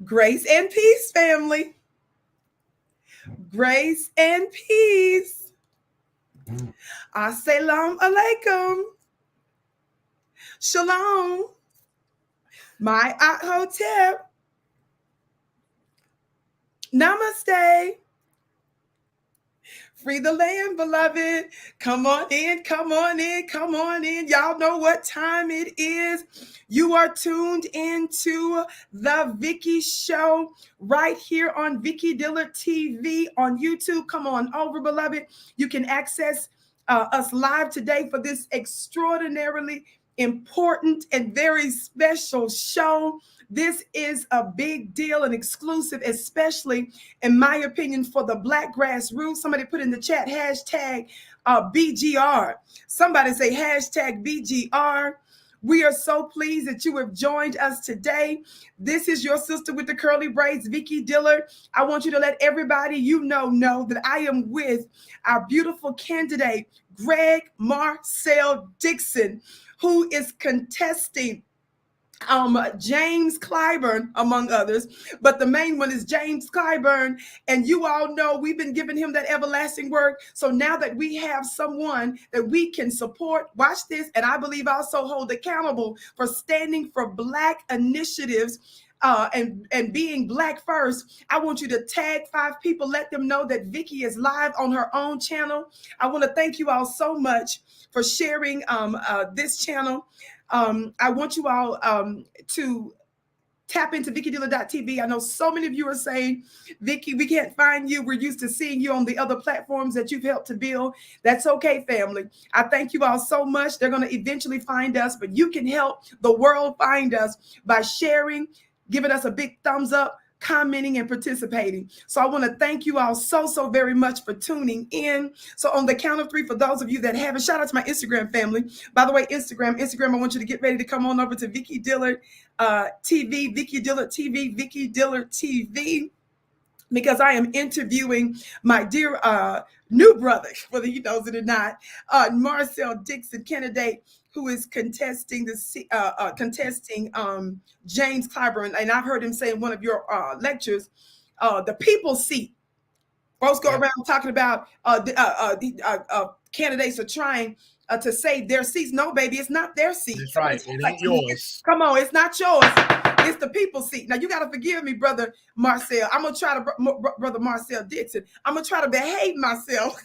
Grace and peace, family. Grace and peace. Assalamu alaikum. Shalom. My hotep. Namaste. Free the land, beloved. Come on in, come on in, come on in. Y'all know what time it is. You are tuned into the Vicki Show right here on Vicki Dillard TV on YouTube. Come on over, beloved. You can access us live today for this extraordinarily important and very special show. This is a big deal and exclusive, especially in my opinion, for the Black grassroots. Somebody put in the chat hashtag BGR. Somebody say hashtag BGR. We are so pleased that you have joined us today. This is your sister with the curly braids, Vicki Dillard. I want you to let everybody you know that I am with our beautiful candidate, Marcel Dixon, who is contesting James Clyburn, among others, but the main one is James Clyburn. And you all know we've been giving him that everlasting word. So now that we have someone that we can support, watch this, and I believe also hold accountable for standing for Black initiatives and being Black first, I want you to tag 5 people, let them know that Vicki is live on her own channel. I want to thank you all so much for sharing this channel. I want you all to tap into VickiDillard.tv. I know so many of you are saying, Vicki, we can't find you. We're used to seeing you on the other platforms that you've helped to build. That's okay, family. I thank you all so much. They're going to eventually find us, but you can help the world find us by sharing, giving us a big thumbs up, commenting and participating. So I want to thank you all so very much for tuning in. So on the count of 3, for those of you that haven't, shout out to my Instagram family. By the way, Instagram, I want you to get ready to come on over to Vicki Dillard TV, Vicki Dillard TV, Vicki Dillard TV, because I am interviewing my dear new brother, whether he knows it or not, Marcel Dixon, candidate who is contesting James Clyburn. And I've heard him say in one of your lectures, the people's seat. Folks go around talking about candidates are trying to save their seats. No, baby, it's not their seat. That's right. It ain't yours. Come on, it's not yours. It's the people's seat. Now, you got to forgive me, brother Marcel. I'm going to try to, brother Marcel Dixon, I'm going to try to behave myself.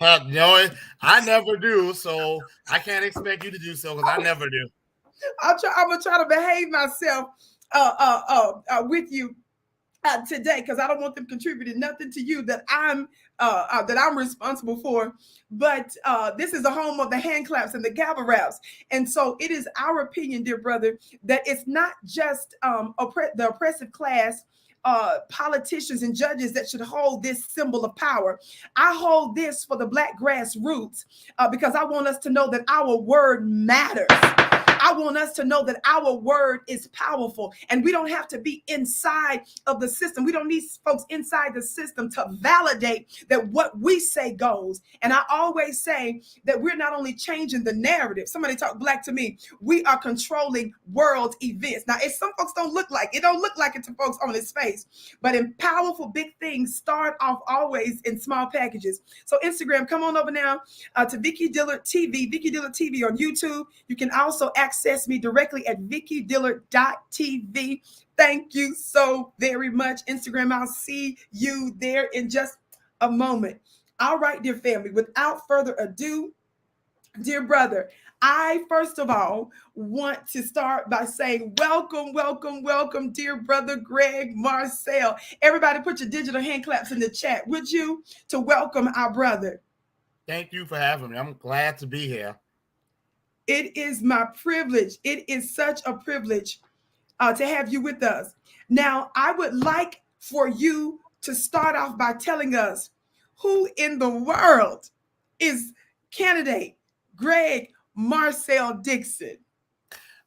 No, I never do, so I can't expect you to do so because I never do. I'm going to try to behave myself with you today, because I don't want them contributing nothing to you that I'm responsible for. But this is the home of the hand claps and the gavel raps, and so it is our opinion, dear brother, that it's not just the oppressive class, politicians and judges that should hold this symbol of power. I hold this for the Black grassroots because I want us to know that our word matters. I want us to know that our word is powerful, and we don't have to be inside of the system. We don't need folks inside the system to validate that what we say goes. And I always say that we're not only changing the narrative. Somebody talk Black to me. We are controlling world events. Now, if some folks don't look like it, don't look like it to folks on this face, but in powerful big things start off always in small packages. So Instagram, come on over now to Vicki Dillard TV, Vicki Dillard TV on YouTube. You can also access me directly at VickiDillard.tv. Thank you so very much, Instagram. I'll see you there in just a moment. All right, dear family, without further ado, dear brother, I first of all want to start by saying welcome, welcome, welcome, dear brother Marcel. Everybody put your digital hand claps in the chat, would you, to welcome our brother. Thank you for having me. I'm glad to be here. It is my privilege. It is such a privilege to have you with us. Now, I would like for you to start off by telling us who in the world is candidate Marcel Dixon.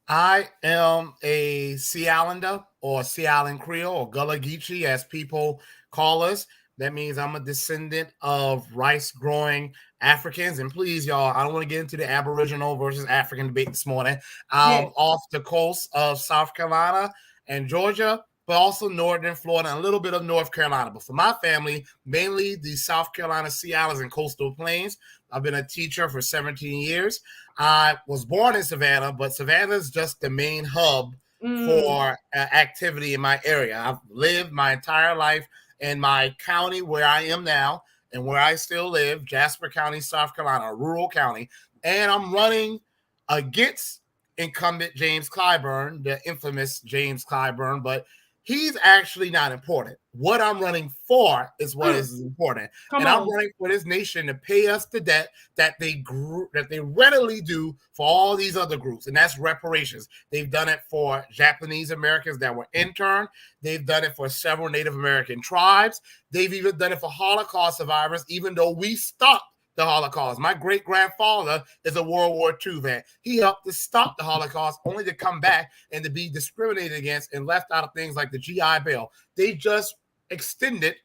I am a Sea Islander, or Sea Island Creole, or Gullah Geechee, as people call us. That means I'm a descendant of rice-growing Africans. And please, y'all, I don't want to get into the Aboriginal versus African debate this morning. I'm off the coast of South Carolina and Georgia, but also northern Florida and a little bit of North Carolina. But for my family, mainly the South Carolina Sea Islands and coastal plains. I've been a teacher for 17 years. I was born in Savannah, but Savannah is just the main hub for activity in my area. I've lived my entire life in my county where I am now and where I still live, Jasper County, South Carolina, a rural county. And I'm running against incumbent James Clyburn, the infamous James Clyburn, but he's actually not important. What I'm running for is what is important. I'm running for this nation to pay us the debt that they readily do for all these other groups, and that's reparations. They've done it for Japanese Americans that were interned. They've done it for several Native American tribes. They've even done it for Holocaust survivors, even though we stopped the Holocaust. My great-grandfather is a World War II vet. He helped to stop the Holocaust, only to come back and to be discriminated against and left out of things like the GI Bill. They just extended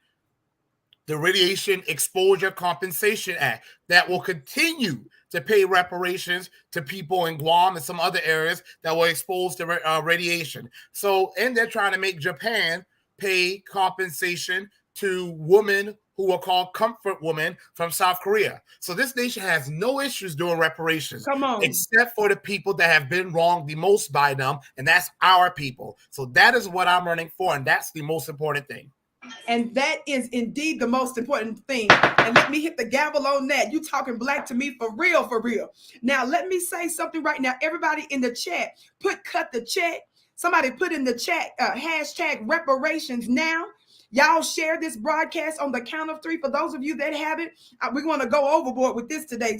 the Radiation Exposure Compensation Act that will continue to pay reparations to people in Guam and some other areas that were exposed to radiation. So, and they're trying to make Japan pay compensation to women who are called comfort women from South Korea. So this nation has no issues doing reparations, except for the people that have been wronged the most by them, and that's our people. So that is what I'm running for, and that's the most important thing. And that is indeed the most important thing. And let me hit the gavel on that. You talking black to me for real, for real. Now, let me say something right now. Everybody in the chat, cut the check. Somebody put in the chat, hashtag reparations now. Y'all share this broadcast on the count of 3. For those of you that have it, we're going to go overboard with this today.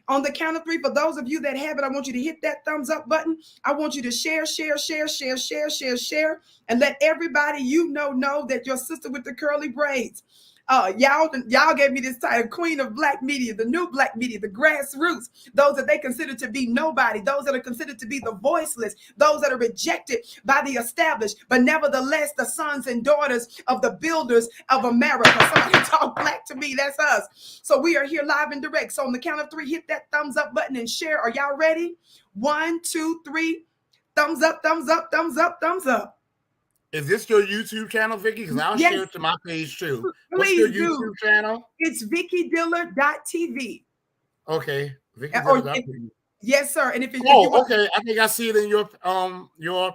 On the count of 3, for those of you that have it, I want you to hit that thumbs up button. I want you to share, and let everybody you know that your sister with the curly braids. Y'all gave me this title, Queen of Black Media, the new Black media, the grassroots, those that they consider to be nobody, those that are considered to be the voiceless, those that are rejected by the established, but nevertheless the sons and daughters of the builders of America. Somebody talk black to me, that's us. So we are here live and direct. So on the count of 3, hit that thumbs up button and share. Are y'all ready? 1, 2, 3. Thumbs up, thumbs up, thumbs up, thumbs up. Is this your YouTube channel, Vicki? Because I'll share it to my page too. What's your YouTube channel? It's VickiDillard.tv. Okay. VickiDillard.tv. Yes, sir. And if it's okay. I think I see it in your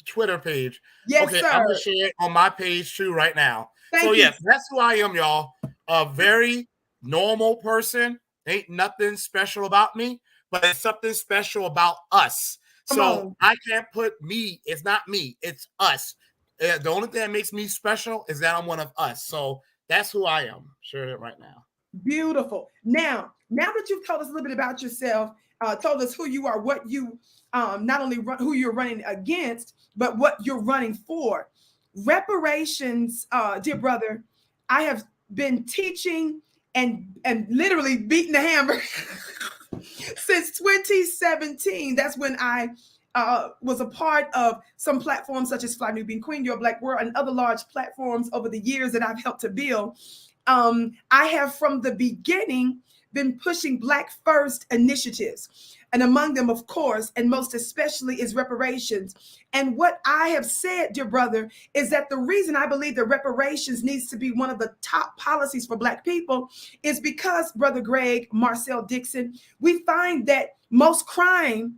Twitter page. Yes, okay, sir. I'm gonna share it on my page too right now. Thank you. Yes, that's who I am, y'all. A very normal person. Ain't nothing special about me, but it's something special about us. So I can't put me. It's not me. It's us. The only thing that makes me special is that I'm one of us. So that's who I am. Share it right now. Beautiful. Now that you've told us a little bit about yourself, told us who you are, what you not only who you're running against, but what you're running for. Reparations, dear brother, I have been teaching and literally beating the hammer since 2017. That's when I was a part of some platforms such as Fly New Being Queen, Your Black World, and other large platforms over the years that I've helped to build. I have from the beginning been pushing Black First initiatives. And among them, of course, and most especially is reparations. And what I have said, dear brother, is that the reason I believe that reparations needs to be one of the top policies for Black people is because, Brother Greg, Marcel Dixon, we find that most crime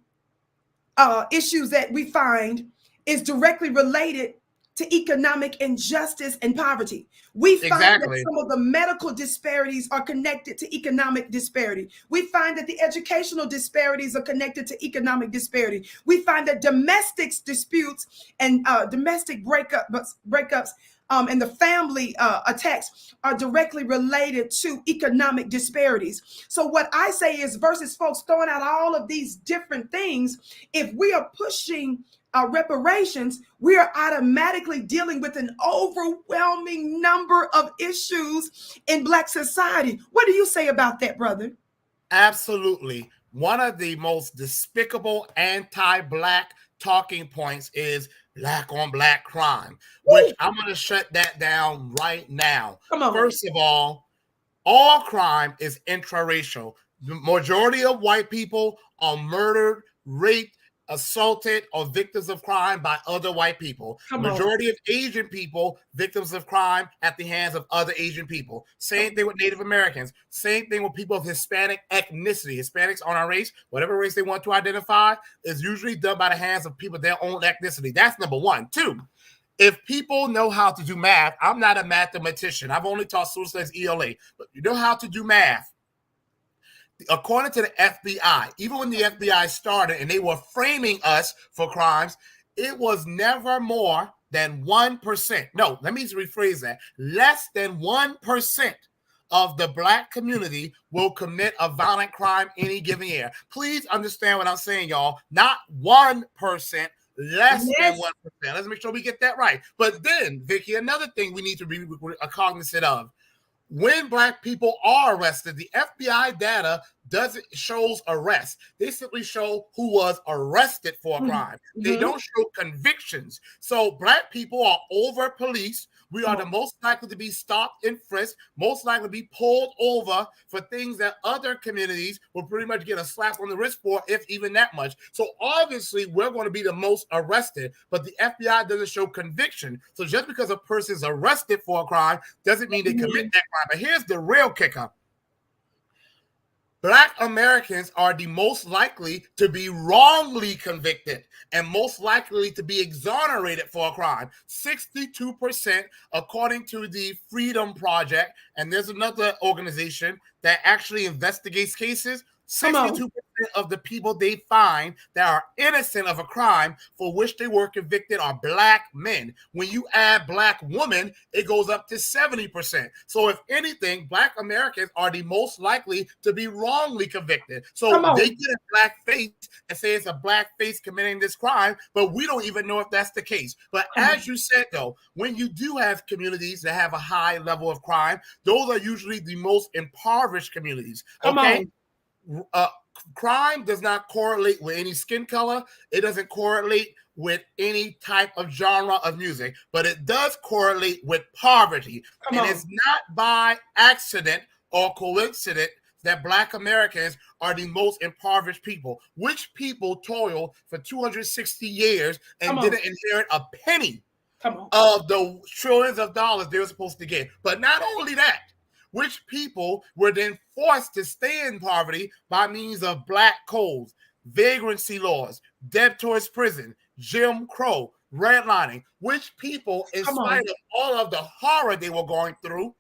issues that we find is directly related to economic injustice and poverty. We find that some of the medical disparities are connected to economic disparity. We find that the educational disparities are connected to economic disparity. We find that domestic disputes and domestic breakups and the family attacks are directly related to economic disparities. So what I say is, versus folks throwing out all of these different things, if we are pushing reparations, we are automatically dealing with an overwhelming number of issues in Black society. What do you say about that, brother? Absolutely. One of the most despicable anti-Black talking points is Black on Black crime, which I'm going to shut that down right now. Come on. First of all crime is intraracial. The majority of white people are murdered, raped, assaulted or victims of crime by other white people. Majority of Asian people, victims of crime at the hands of other Asian people. Same thing with Native Americans. Same thing with people of Hispanic ethnicity. Hispanics on our race, whatever race they want to identify, is usually done by the hands of people of their own ethnicity. That's number one. Two, if people know how to do math, I'm not a mathematician. I've only taught social studies ELA, but you know how to do math. According to the FBI, even when the FBI started and they were framing us for crimes, it was never more than 1%. No, let me rephrase that. Less than 1% of the Black community will commit a violent crime any given year. Please understand what I'm saying, y'all. Not 1%, less than 1%. Let's make sure we get that right. But then, Vicki, another thing we need to be cognizant of. When Black people are arrested, the FBI data doesn't shows arrest. They simply show who was arrested for a crime. They don't show convictions. So Black people are over policed. We are the most likely to be stopped and frisked, most likely to be pulled over for things that other communities will pretty much get a slap on the wrist for, if even that much. So obviously we're going to be the most arrested, but the FBI doesn't show conviction. So just because a person's arrested for a crime doesn't mean they commit that crime. But here's the real kicker. Black Americans are the most likely to be wrongly convicted and most likely to be exonerated for a crime. 62%, according to the Freedom Project, and there's another organization that actually investigates cases. 62% of the people they find that are innocent of a crime for which they were convicted are Black men. When you add Black women, it goes up to 70%. So if anything, Black Americans are the most likely to be wrongly convicted. So they get a Black face and say it's a Black face committing this crime, but we don't even know if that's the case. But as you said, though, when you do have communities that have a high level of crime, those are usually the most impoverished communities. Okay. Crime does not correlate with any skin color. It doesn't correlate with any type of genre of music, but it does correlate with poverty. And it's not by accident or coincidence that Black Americans are the most impoverished people. Which people toiled for 260 years and didn't inherit a penny of the trillions of dollars they were supposed to get. But not only that, which people were then forced to stay in poverty by means of black codes, vagrancy laws, debtor's prison, Jim Crow, redlining, which people, in spite of all of the horror they were going through,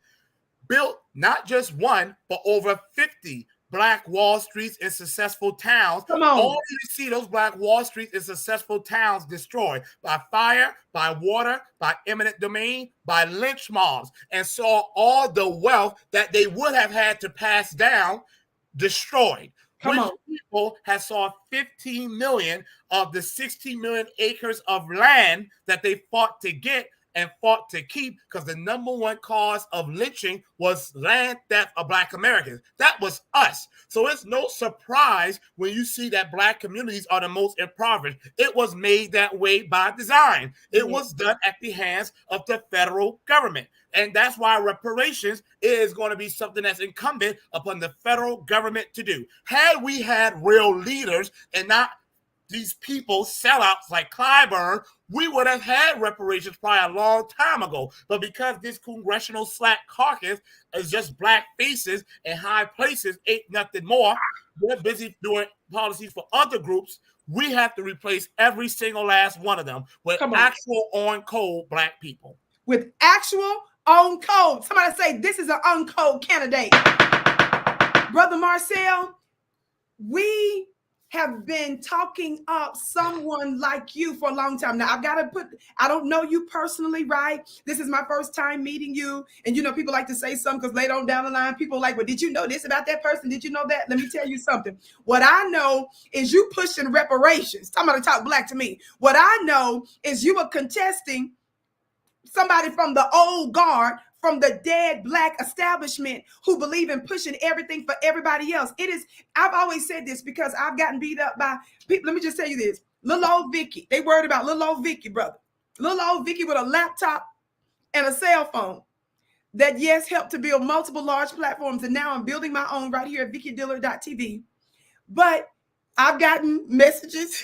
built not just one, but over 50 Black Wall Streets in successful towns. Only to see those Black Wall Streets in successful towns destroyed by fire, by water, by eminent domain, by lynch mobs, and saw all the wealth that they would have had to pass down destroyed. People have saw 15 million of the 60 million acres of land that they fought to get and fought to keep, because the number one cause of lynching was land theft of Black Americans. That was us. So it's no surprise when you see that Black communities are the most impoverished. It was made that way by design. It was done at the hands of the federal government. And that's why reparations is going to be something that's incumbent upon the federal government to do. Had we had real leaders and not these people, sellouts like Clyburn, we would have had reparations probably a long time ago. But because this congressional slack caucus is just Black faces in high places, ain't nothing more, they're busy doing policies for other groups. We have to replace every single last one of them with actual on-code Black people. With actual on-code. Somebody say, this is an on-code candidate. Brother Marcel, we have been talking up someone like you for a long time. Now, I've got to I don't know you personally, right? This is my first time meeting you. And, people like to say something because later on down the line, people are like, well, did you know this about that person? Did you know that? Let me tell you something. What I know is you pushing reparations. Somebody talk Black to me. What I know is you are contesting somebody from the old guard, from the dead Black establishment who believe in pushing everything for everybody else. I've always said this because I've gotten beat up by people. Let me just tell you this. Little old Vicki, they worried about little old Vicki, brother. Little old Vicki with a laptop and a cell phone that, yes, helped to build multiple large platforms. And now I'm building my own right here at VickiDillard.tv. But I've gotten messages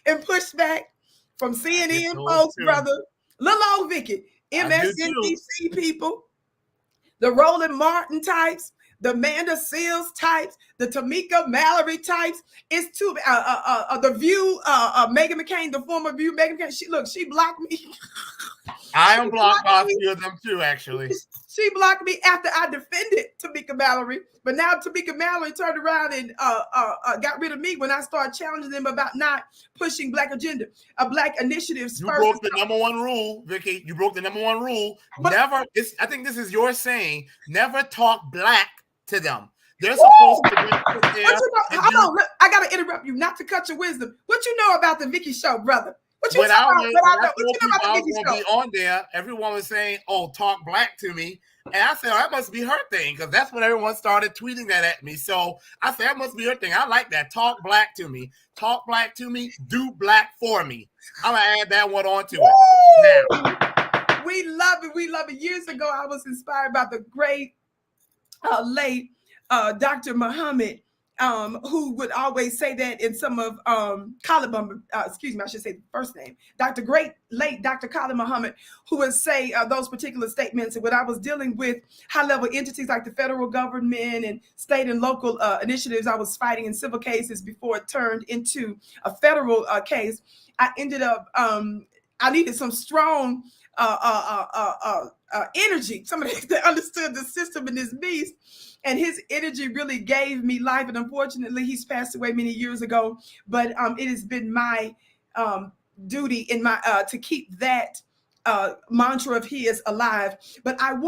and pushback from I get CNN those folks, too. brother. Little old Vicki, I do too. MSNBC people, the Roland Martin types, the Amanda Seals types, the Tamika Mallory types. It's too the View, Meghan McCain, the former View, Meghan McCain. She blocked me. I am blocked by a few of them too, actually. She blocked me after I defended Tamika Mallory, but now Tamika Mallory turned around and got rid of me when I started challenging them about not pushing Black agenda, Black initiatives You first. broke the number one rule, Vicki. You broke the number one rule. But, never. I think this is your saying. Never talk Black to them. They're supposed to be there. Hold on, look, I gotta interrupt you, not to cut your wisdom. What you know about the Vicki show, brother? What you know about the Vicki show? Be on there, everyone was saying, "Oh, talk Black to me," and I said, "Oh, that must be her thing," because that's when everyone started tweeting that at me. So I said, "That must be her thing." I like that. Talk Black to me. Talk Black to me. Do Black for me. I'm gonna add that one onto it. Now. We love it. We love it. Years ago, I was inspired by the great late Dr. Muhammad, who would always say that in some of Colin, excuse me, I should say the first name, late Dr. Colin Muhammad, who would say those particular statements. And when I was dealing with high-level entities like the federal government and state and local initiatives, I was fighting in civil cases before it turned into a federal case. I ended up, I needed some strong energy, somebody that understood the system in this beast. And his energy really gave me life. And unfortunately, he's passed away many years ago. But it has been my duty in my to keep that mantra of his alive. But I'm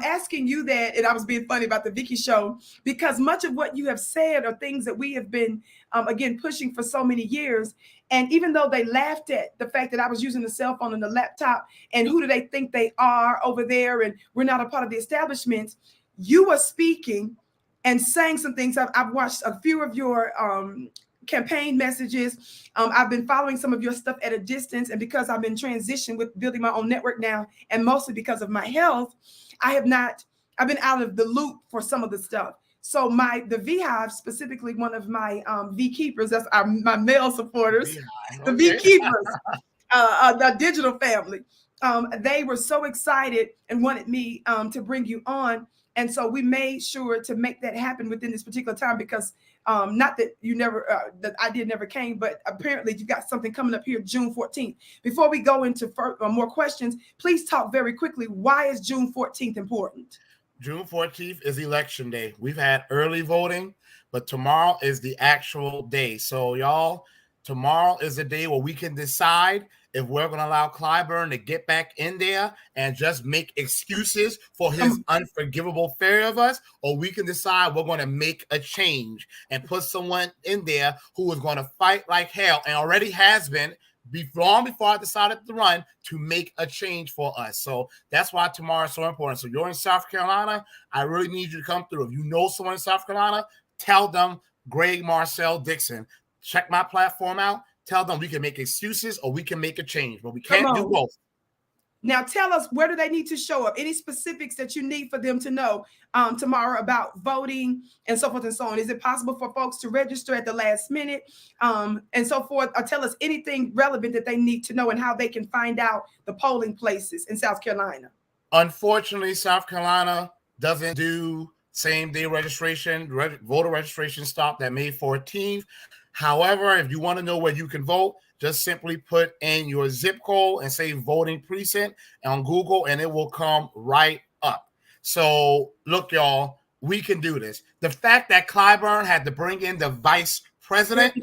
asking you that, and I was being funny about the Vicki show, because much of what you have said are things that we have been, again, pushing for so many years. And even though they laughed at the fact that I was using the cell phone and the laptop, and who do they think they are over there, and we're not a part of the establishment, you were speaking and saying some things. I've watched a few of your campaign messages. I've been following some of your stuff at a distance, and because I've been transitioned with building my own network now, and mostly because of my health, I've been out of the loop for some of the stuff. So the V-Hive, specifically one of my V Keepers, that's my male supporters, the V Keepers, the digital family, they were so excited and wanted me to bring you on. And so we made sure to make that happen within this particular time, because not that you never, the idea never came, but apparently you got something coming up here June 14th. Before we go into more questions, please talk very quickly. Why is June 14th important? June 14th is election day. We've had early voting, but tomorrow is the actual day. So y'all, tomorrow is the day where we can decide if we're going to allow Clyburn to get back in there and just make excuses for his unforgivable failure of us, or we can decide we're going to make a change and put someone in there who is going to fight like hell, and already has been long before I decided to run, to make a change for us. So that's why tomorrow is so important. So you're in South Carolina, I really need you to come through. If you know someone in South Carolina, tell them Marcel Dixon. Check my platform out. Tell them we can make excuses or we can make a change, but we can't do both. Now tell us, where do they need to show up? Any specifics that you need for them to know tomorrow about voting and so forth and so on? Is it possible for folks to register at the last minute and so forth? Or tell us anything relevant that they need to know and how they can find out the polling places in South Carolina. Unfortunately, South Carolina doesn't do same-day registration. Voter registration stopped at May 14th. However, if you want to know where you can vote, just simply put in your zip code and say voting precinct on Google, and it will come right up. So look, y'all, we can do this. The fact that Clyburn had to bring in the vice president,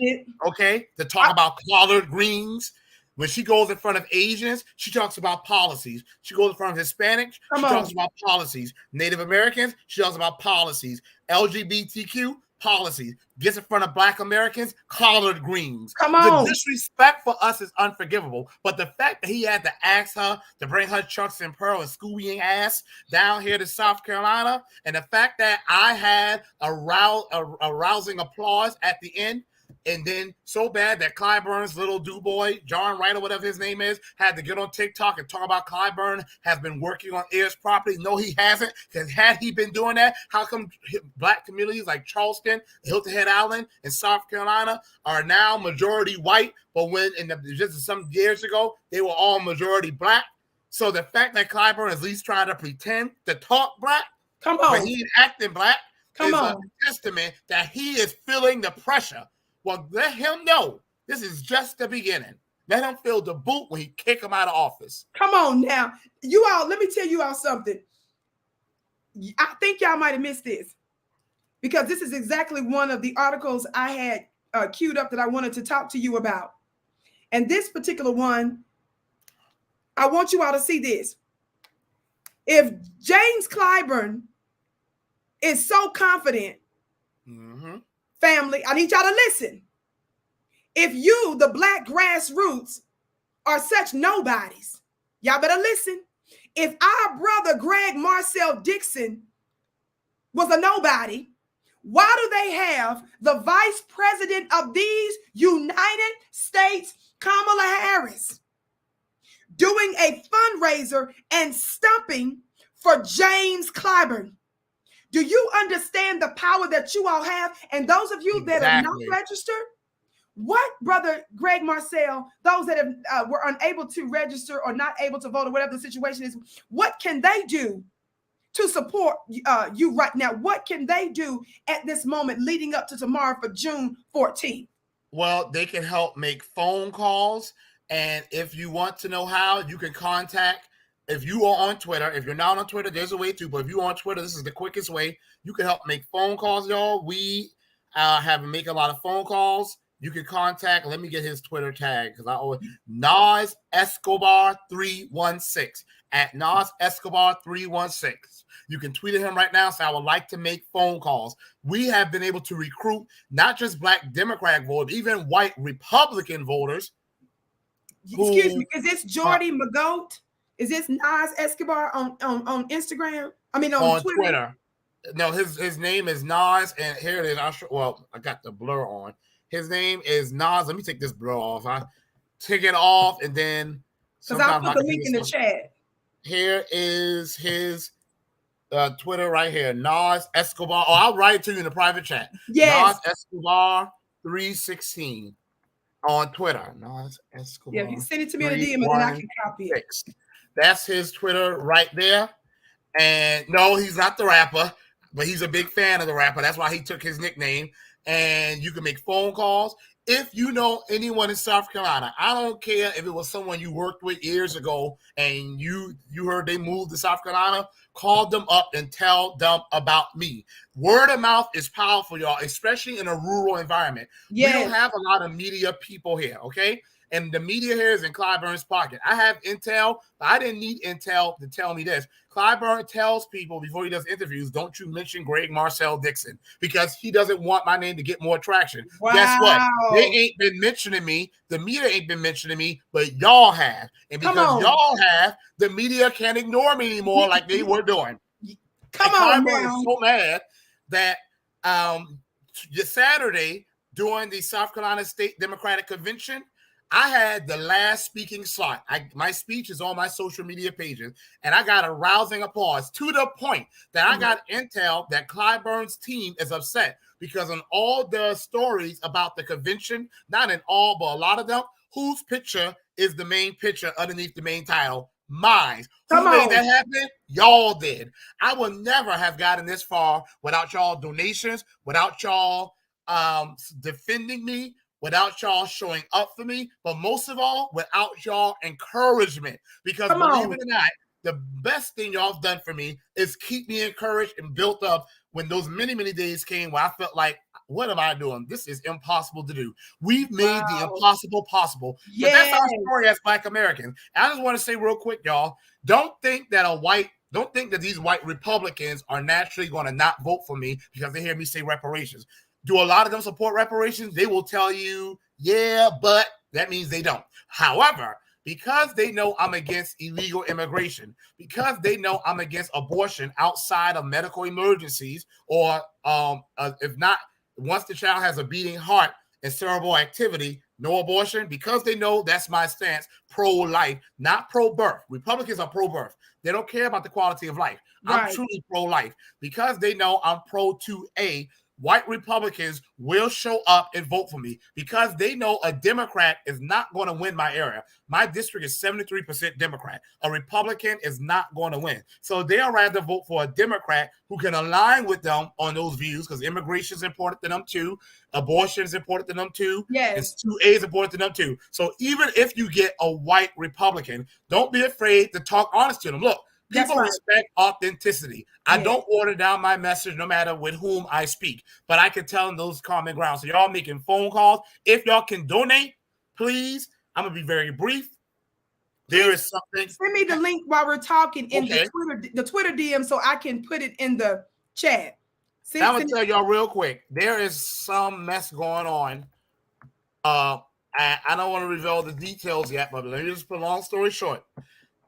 okay, to talk about collard greens. When she goes in front of Asians, she talks about policies. She goes in front of Hispanics, she talks about policies. Native Americans, she talks about policies. LGBTQ, policies. Gets in front of Black Americans, collard greens. The disrespect for us is unforgivable. But the fact that he had to ask her to bring her Chucks and Pearl and Scooby ass down here to South Carolina, and the fact that I had a rousing applause at the end, And then so bad that Clyburn's little boy, John Wright or whatever his name is, had to get on TikTok and talk about Clyburn has been working on heirs property. No, he hasn't. Because had he been doing that, how come black communities like Charleston, Hilton Head Island, and South Carolina are now majority white, but when just some years ago, they were all majority black? So the fact that Clyburn is at least trying to pretend to talk black, come on, but he's acting black, come is on, a testament that he is feeling the pressure. Well, let him know this is just the beginning. Let him feel the boot when he kick him out of office. Come on now. You all, let me tell you all something. I think y'all might have missed this because this is exactly one of the articles I had queued up that I wanted to talk to you about. And this particular one, I want you all to see this. If James Clyburn is so confident, family, I need y'all to listen. If you, the black grassroots, are such nobodies, y'all better listen. If our brother Greg Marcel Dixon was a nobody, why do they have the vice president of these United States, Kamala Harris, doing a fundraiser and stumping for James Clyburn? Do you understand the power that you all have? And those of you that are not registered, what, Brother Greg Marcel, those that have, were unable to register or not able to vote or whatever the situation is, what can they do to support you right now? What can they do at this moment leading up to tomorrow for June 14th? Well, they can help make phone calls. And if you want to know how, you can contact, if you are on Twitter, if you're not on Twitter, there's a way to, but if you're on Twitter, this is the quickest way. You can help make phone calls, y'all. We have make a lot of phone calls. You can contact, let me get his Twitter tag, because I always, Nas Escobar 316, at Nas Escobar 316. You can tweet at him right now, say, I would like to make phone calls. We have been able to recruit not just black Democratic voters, even white Republican voters. Excuse me, is this Jordy McGoat? Is this Nas Escobar on Instagram? I mean, on Twitter. No, his name is Nas, and here it is. I got the blur on. His name is Nas. Let me take this blur off. I take it off, and then because I'll put the link in the chat. Here is his Twitter right here, Nas Escobar. Oh, I'll write it to you in the private chat. Yes, Nas Escobar 316 on Twitter. Nas Escobar. Yeah, you send it to me in a DM, and then I can copy it. That's his Twitter right there. And no, he's not the rapper, but he's a big fan of the rapper. That's why he took his nickname. And you can make phone calls. If you know anyone in South Carolina, I don't care if it was someone you worked with years ago and you heard they moved to South Carolina, call them up and tell them about me. Word of mouth is powerful, y'all, especially in a rural environment. Yes. We don't have a lot of media people here, okay? And the media here is in Clyburn's pocket. I have intel, but I didn't need intel to tell me this. Clyburn tells people before he does interviews, don't you mention Greg Marcel Dixon, because he doesn't want my name to get more traction. Wow. Guess what? They ain't been mentioning me. The media ain't been mentioning me, but y'all have. And because y'all have, the media can't ignore me anymore like they were doing. Come on, Clyburn is so mad that Saturday during the South Carolina State Democratic Convention, I had the last speaking slot. My speech is on my social media pages, and I got a rousing applause to the point that I got intel that Clyburn's team is upset because on all the stories about the convention, not in all, but a lot of them, whose picture is the main picture underneath the main title? Mine. Who made that happen? Y'all did. I would never have gotten this far without y'all donations, without y'all defending me, without y'all showing up for me, but most of all, without y'all encouragement. Because believe it or not, the best thing y'all have done for me is keep me encouraged and built up when those many, many days came where I felt like, what am I doing? This is impossible to do. We've made the impossible possible. Yes. But that's our story as Black Americans. And I just want to say real quick, y'all, don't think that these white Republicans are naturally going to not vote for me because they hear me say reparations. Do a lot of them support reparations? They will tell you, yeah, but that means they don't. However, because they know I'm against illegal immigration, because they know I'm against abortion outside of medical emergencies, or if not, once the child has a beating heart and cerebral activity, no abortion, because they know that's my stance, pro-life, not pro-birth. Republicans are pro-birth. They don't care about the quality of life. Right. I'm truly pro-life because they know I'm pro-2A. White Republicans will show up and vote for me because they know a Democrat is not going to win my area. My district is 73% Democrat. A Republican is not going to win. So they'll rather vote for a Democrat who can align with them on those views because immigration is important to them too. Abortion is important to them too. Yes. 2A is important to them too. So even if you get a white Republican, don't be afraid to talk honest to them. Look, people respect authenticity. I don't water down my message no matter with whom I speak, but I can tell them those common grounds. So y'all making phone calls. If y'all can donate, please, I'm going to be very brief. There is something. Send me the link while we're talking in the Twitter DM so I can put it in the chat. I'm going to tell y'all real quick. There is some mess going on. I don't want to reveal the details yet, but let me just put a long story short.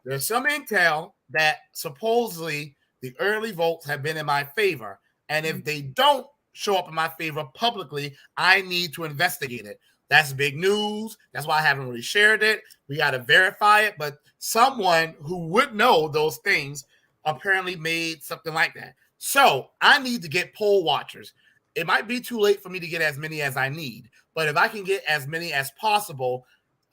There's some intel that supposedly the early votes have been in my favor. And if they don't show up in my favor publicly, I need to investigate it. That's big news. That's why I haven't really shared it. We got to verify it. But someone who would know those things apparently made something like that. So I need to get poll watchers. It might be too late for me to get as many as I need. But if I can get as many as possible,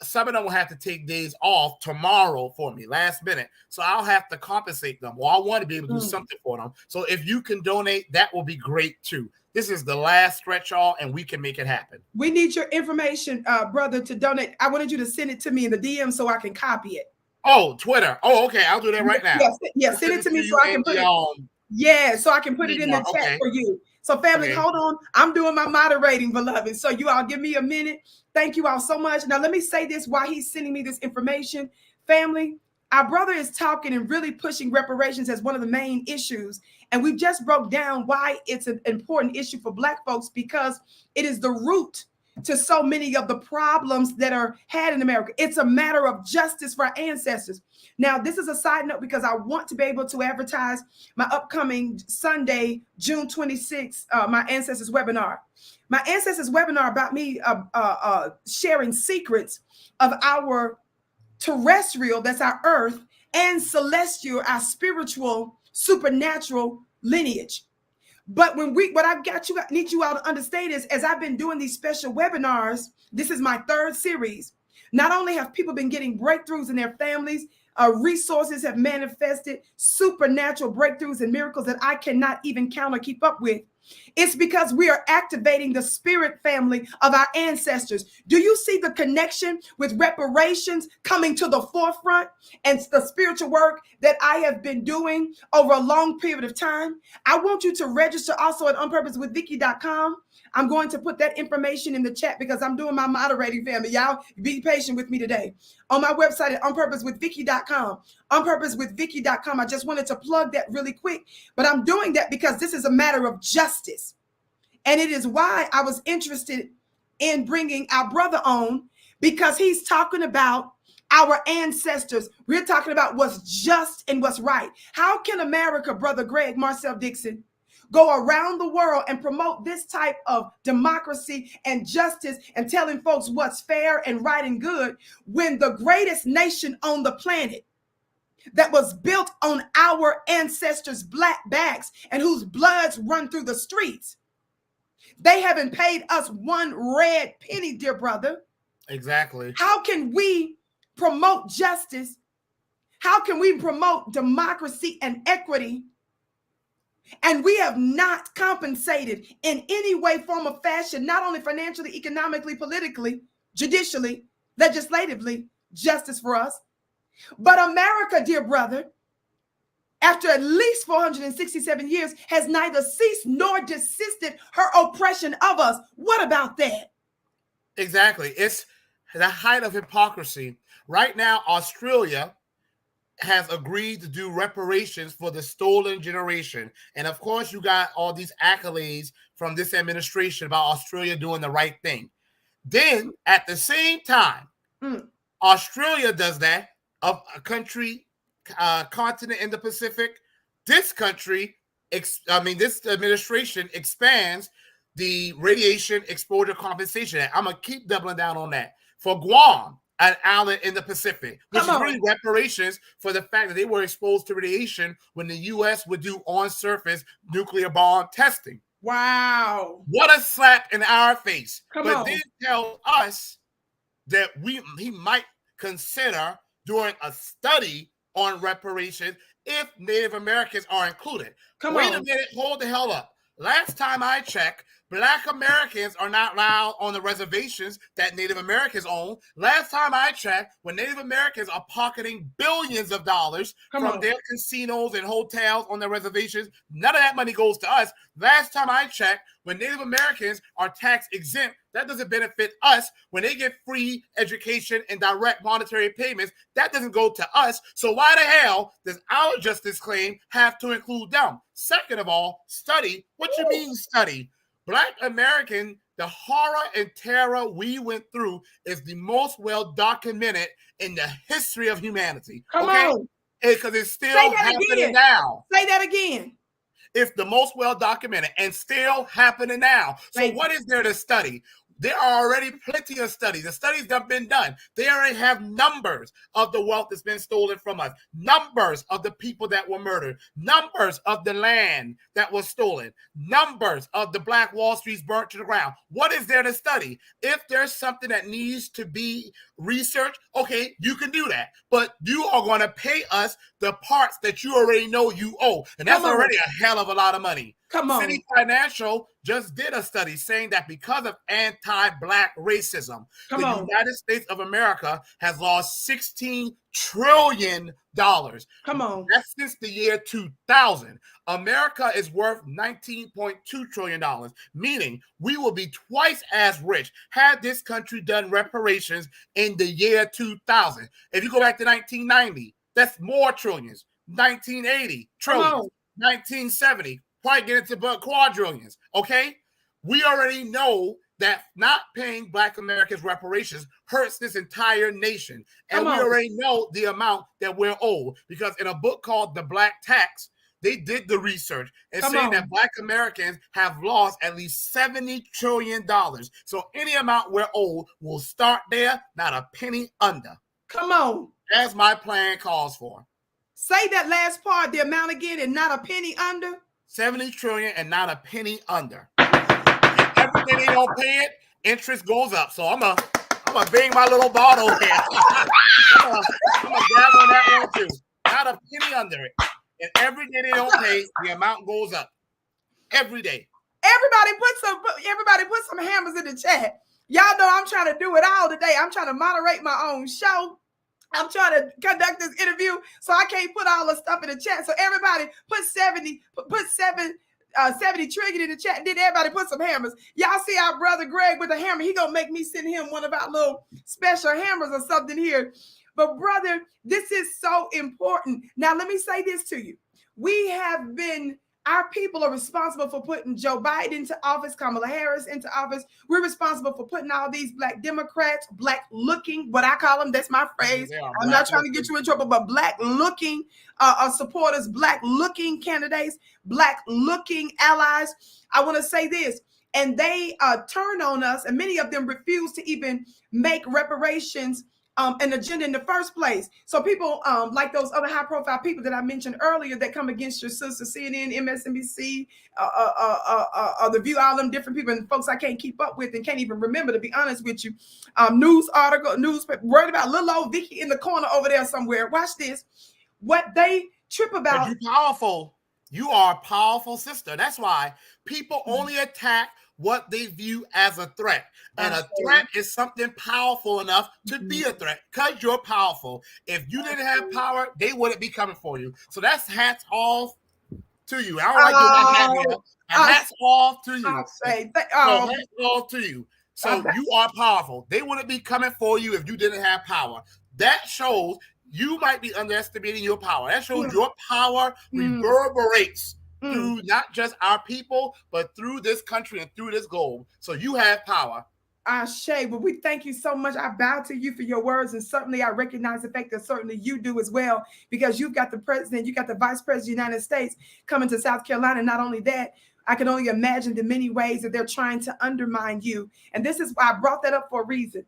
some of them will have to take days off tomorrow for me, last minute. So I'll have to compensate them. Well, I want to be able to do something for them. So if you can donate, that will be great too. This is the last stretch, y'all, and we can make it happen. We need your information, brother, to donate. I wanted you to send it to me in the DM so I can copy it. Oh, Twitter. Oh, okay. I'll do that right now. Yeah, send it to me so I can put it. So I can put it in the chat for you. So family, hold on. I'm doing my moderating, beloved. So you all give me a minute. Thank you all so much. Now, let me say this while he's sending me this information. Family, our brother is talking and really pushing reparations as one of the main issues. And we just broke down why it's an important issue for Black folks, because it is the root to so many of the problems that are had in America. It's a matter of justice for our ancestors. Now, this is a side note because I want to be able to advertise my upcoming Sunday, June 26th, my Ancestors webinar. My Ancestors webinar about me sharing secrets of our terrestrial, that's our earth, and celestial, our spiritual, supernatural lineage. But what I need you all to understand is, as I've been doing these special webinars, this is my third series. Not only have people been getting breakthroughs in their families, resources have manifested, supernatural breakthroughs and miracles that I cannot even count or keep up with. It's because we are activating the spirit family of our ancestors. Do you see the connection with reparations coming to the forefront and the spiritual work that I have been doing over a long period of time? I want you to register also at onpurposewithvicki.com. I'm going to put that information in the chat because I'm doing my moderating, family. Y'all be patient with me today. On my website at onpurposewithvicki.com. Onpurposewithvicki.com. I just wanted to plug that really quick, but I'm doing that because this is a matter of justice. And it is why I was interested in bringing our brother on, because he's talking about our ancestors. We're talking about what's just and what's right. How can America, Brother Greg, Marcel Dixon, go around the world and promote this type of democracy and justice and telling folks what's fair and right and good when the greatest nation on the planet that was built on our ancestors' black backs and whose bloods run through the streets, they haven't paid us one red penny, dear brother. Exactly. How can we promote justice? How can we promote democracy and equity? And we have not compensated in any way, form, or fashion, not only financially, economically, politically, judicially, legislatively, justice for us. But America, dear brother, after at least 467 years, has neither ceased nor desisted her oppression of us. What about that? Exactly. It's the height of hypocrisy. Right now, Australia has agreed to do reparations for the stolen generation. And of course, you got all these accolades from this administration about Australia doing the right thing. Then at the same time, Australia does that, of a country, continent in the Pacific. This country, this administration expands the Radiation Exposure Compensation Act. I'm going to keep doubling down on that. For Guam, an island in the Pacific, which is really reparations for the fact that they were exposed to radiation when the U.S. would do on-surface nuclear bomb testing. Wow. What a slap in our face. But then tell us that he might consider doing a study on reparations if Native Americans are included. Wait a minute, hold the hell up. Last time I checked, Black Americans are not allowed on the reservations that Native Americans own. Last time I checked, when Native Americans are pocketing billions of dollars from their casinos and hotels on their reservations, none of that money goes to us. Last time I checked, when Native Americans are tax exempt, that doesn't benefit us. When they get free education and direct monetary payments, that doesn't go to us. So why the hell does our justice claim have to include them? Second of all, study. What you mean study? Black American, the horror and terror we went through is the most well documented in the history of humanity. Because it's still happening now. Say that again. It's the most well documented and still happening now. So what is there to study? There are already plenty of studies. The studies that have been done. They already have numbers of the wealth that's been stolen from us, numbers of the people that were murdered, numbers of the land that was stolen, numbers of the Black Wall Streets burnt to the ground. What is there to study? If there's something that needs to be researched, okay, you can do that. But you are going to pay us the parts that you already know you owe. And that's already a hell of a lot of money. City Financial just did a study saying that because of anti-Black racism, the United States of America has lost $16 trillion. That's since the year 2000. America is worth $19.2 trillion, meaning we will be twice as rich had this country done reparations in the year 2000. If you go back to 1990, that's more trillions. 1980, trillions. 1970, probably get into quadrillions, okay? We already know that not paying Black Americans reparations hurts this entire nation. And we already know the amount that we're owed, because in a book called The Black Tax, they did the research and saying that Black Americans have lost at least $70 trillion. So any amount we're owed will start there, not a penny under. As my plan calls for. Say that last part, the amount again, and not a penny under. 70 trillion and not a penny under. And every day they don't pay it, interest goes up. So I'm gonna bang my little bottle here. I'm gonna grab on that one too. Not a penny under it. And every day they don't pay, the amount goes up. Every day. Everybody put some hammers in the chat. Y'all know I'm trying to do it all today. I'm trying to moderate my own show. I'm trying to conduct this interview, so I can't put all the stuff in the chat. So everybody put 70 trillion in the chat. Then everybody put some hammers. Y'all see our brother Greg with a hammer. He gonna make me send him one of our little special hammers or something here. But brother, this is so important. Now let me say this to you. Our people are responsible for putting Joe Biden into office, Kamala Harris into office. We're responsible for putting all these Black Democrats, Black looking, what I call them, that's my phrase. I'm not trying to get you in trouble, but Black looking supporters, Black looking candidates, Black looking allies. I want to say this, and they turn on us, and many of them refuse to even make reparations an agenda in the first place. So people like those other high profile people that I mentioned earlier that come against your sister, CNN, MSNBC, The View, all them different people and folks I can't keep up with and can't even remember, to be honest with you. News article, newspaper, worried about little old Vicki in the corner over there somewhere. Watch this. What they trip about. But you're powerful. You are a powerful sister. That's why people only attack what they view as a threat. And a threat is something powerful enough to be a threat because you're powerful. If you didn't have power, they wouldn't be coming for you. So that's hats off to you. I don't like doing that hat here. Hats off to you. So hats off to you. So you are powerful. They wouldn't be coming for you if you didn't have power. That shows you might be underestimating your power. That shows your power reverberates through not just our people, but through this country and through this globe. So you have power. Shay, but we thank you so much. I bow to you for your words, and certainly I recognize the fact that certainly you do as well, because you've got the president, you got the vice president of the United States coming to South Carolina. Not only that, I can only imagine the many ways that they're trying to undermine you. And this is why I brought that up for a reason.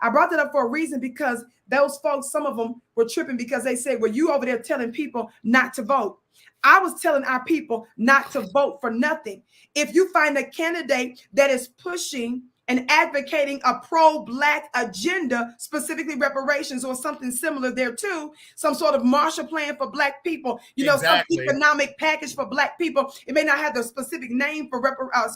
I brought that up for a reason because those folks, some of them were tripping because they said, well, you over there telling people not to vote. I was telling our people not to vote for nothing. If you find a candidate that is pushing and advocating a pro-Black agenda, specifically reparations or something similar there too, some sort of Marshall Plan for Black people, some economic package for Black people. It may not have the specific name for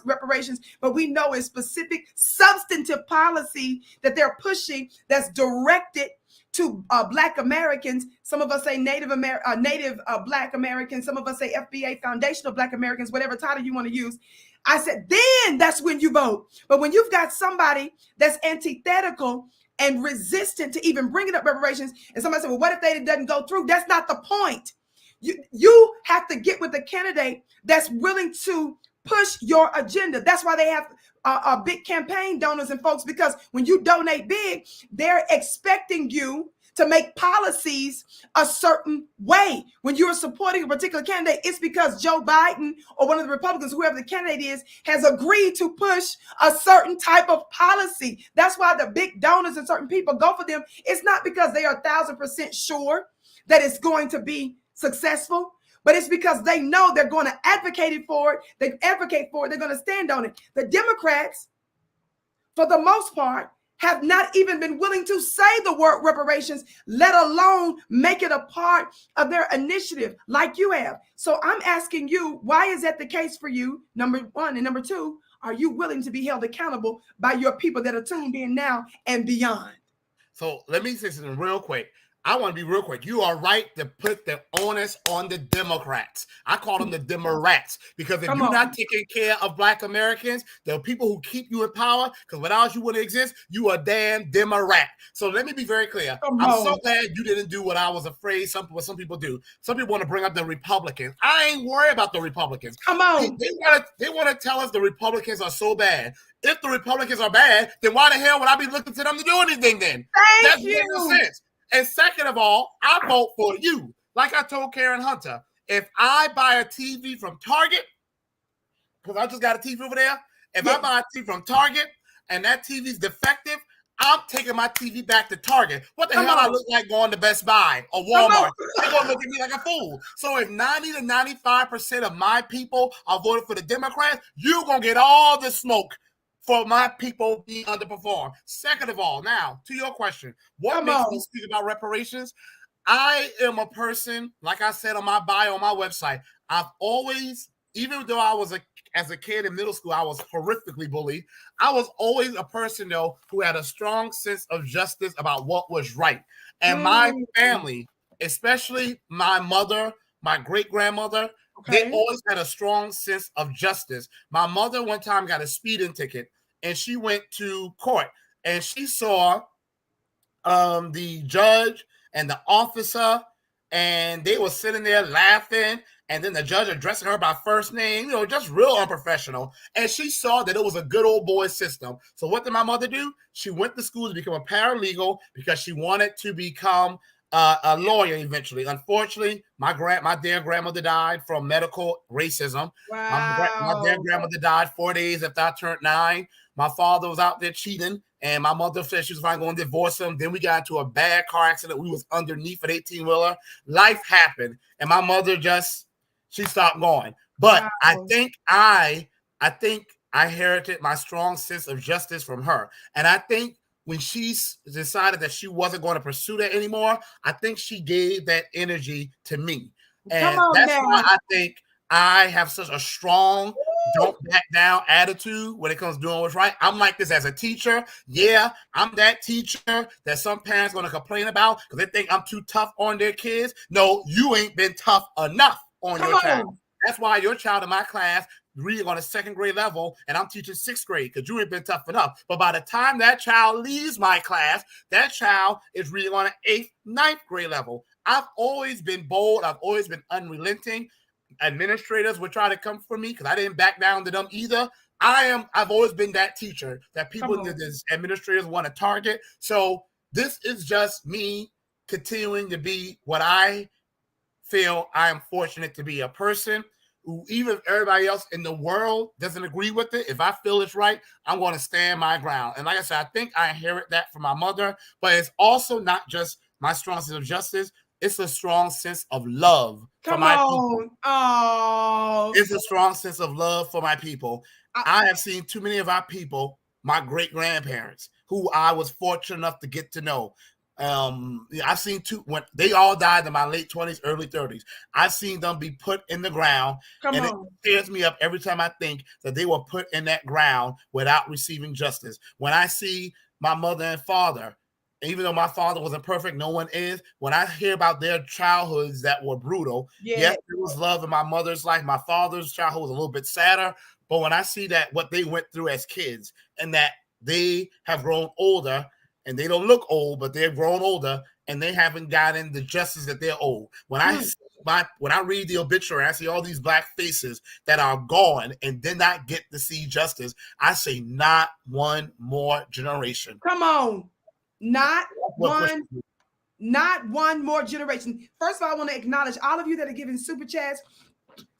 reparations, but we know it's specific substantive policy that they're pushing that's directed to Black Americans. Some of us say native Black Americans. Some of us say FBA, foundational Black Americans, whatever title you want to use. I said, then that's when you vote. But when you've got somebody that's antithetical and resistant to even bringing up reparations, and somebody said, well, what if it doesn't go through? That's not the point. You have to get with a candidate that's willing to push your agenda. That's why they have big campaign donors and folks, because when you donate big, they're expecting you to make policies a certain way. When you're supporting a particular candidate, it's because Joe Biden or one of the Republicans, whoever the candidate is, has agreed to push a certain type of policy. That's why the big donors and certain people go for them. It's not because they are 1,000% sure that it's going to be successful, but it's because they know they're going to advocate for it. They advocate for it. They're going to stand on it. The Democrats, for the most part, have not even been willing to say the word reparations, let alone make it a part of their initiative like you have. So I'm asking you, why is that the case for you? Number one. And number two, are you willing to be held accountable by your people that are tuned in now and beyond? So let me say something real quick. I want to be real quick. You are right to put the onus on the Democrats. I call them the Demorats, because if you're not taking care of Black Americans, the people who keep you in power, because without you wouldn't exist, you are a damn Demorat. So let me be very clear. I'm so glad you didn't do what I was afraid what some people do. Some people want to bring up the Republicans. I ain't worried about the Republicans. Come on. They want to tell us the Republicans are so bad. If the Republicans are bad, then why the hell would I be looking to them to do anything then? That makes no sense. And second of all, I vote for you. Like I told Karen Hunter, if I buy a TV from Target, because I just got a TV over there, if I buy a TV from Target and that TV's defective, I'm taking my TV back to Target. What the hell I look like going to Best Buy or Walmart? They're going to look at me like a fool. So if 90 to 95% of my people are voting for the Democrats, you're going to get all the smoke for my people being underperformed. Second of all, now, to your question, what makes me speak about reparations? I am a person, like I said on my bio on my website, I've always, even though I was as a kid in middle school, I was horrifically bullied. I was always a person, though, who had a strong sense of justice about what was right. And my family, especially my mother, my great-grandmother, they always had a strong sense of justice. My mother one time got a speeding ticket, and she went to court, and she saw the judge and the officer, and they were sitting there laughing, and then the judge addressing her by first name, just real unprofessional. And she saw that it was a good old boy system. So what did my mother do? She went to school to become a paralegal because she wanted to become a lawyer eventually. Unfortunately, my dear grandmother died from medical racism. Wow. My dear grandmother died 4 days after I turned 9. My father was out there cheating, and my mother said she was finally going to divorce him. Then we got into a bad car accident. We was underneath an 18-wheeler. Life happened, and my mother she stopped going. But wow. I think I inherited my strong sense of justice from her, and I think when she decided that she wasn't going to pursue that anymore, I think she gave that energy to me. And that's why I think I have such a strong don't back down attitude when it comes to doing what's right. I'm like this as a teacher. Yeah, I'm that teacher that some parents going to complain about because they think I'm too tough on their kids. No, you ain't been tough enough on your child. That's why your child in my class reading on a second grade level, and I'm teaching 6th grade because you ain't been tough enough. But by the time that child leaves my class, that child is reading on an 8th, 9th grade level. I've always been bold. I've always been unrelenting. Administrators would try to come for me because I didn't back down to them either. I've always been that teacher that people, the administrators want to target. So this is just me continuing to be what I feel I am fortunate to be, a person even if everybody else in the world doesn't agree with it, if I feel it's right, I'm going to stand my ground. And like I said, I think I inherit that from my mother, but it's also not just my strong sense of justice. It's a strong sense of love for my people. Oh, It's a strong sense of love for my people. I have seen too many of our people, my great-grandparents, who I was fortunate enough to get to know. I've seen when they all died in my late 20s, early 30s. I've seen them be put in the ground, and it tears me up every time I think that they were put in that ground without receiving justice. When I see my mother and father, even though my father wasn't perfect, no one is. When I hear about their childhoods that were brutal, yes, there was love in my mother's life. My father's childhood was a little bit sadder, but when I see that what they went through as kids and that they have grown older, and they don't look old, but they've grown older, and they haven't gotten the justice that they're owed. When I read the obituary, I see all these black faces that are gone and did not get to see justice. I say, not one more generation. Come on. Not one more generation. First of all, I want to acknowledge all of you that are giving super chats.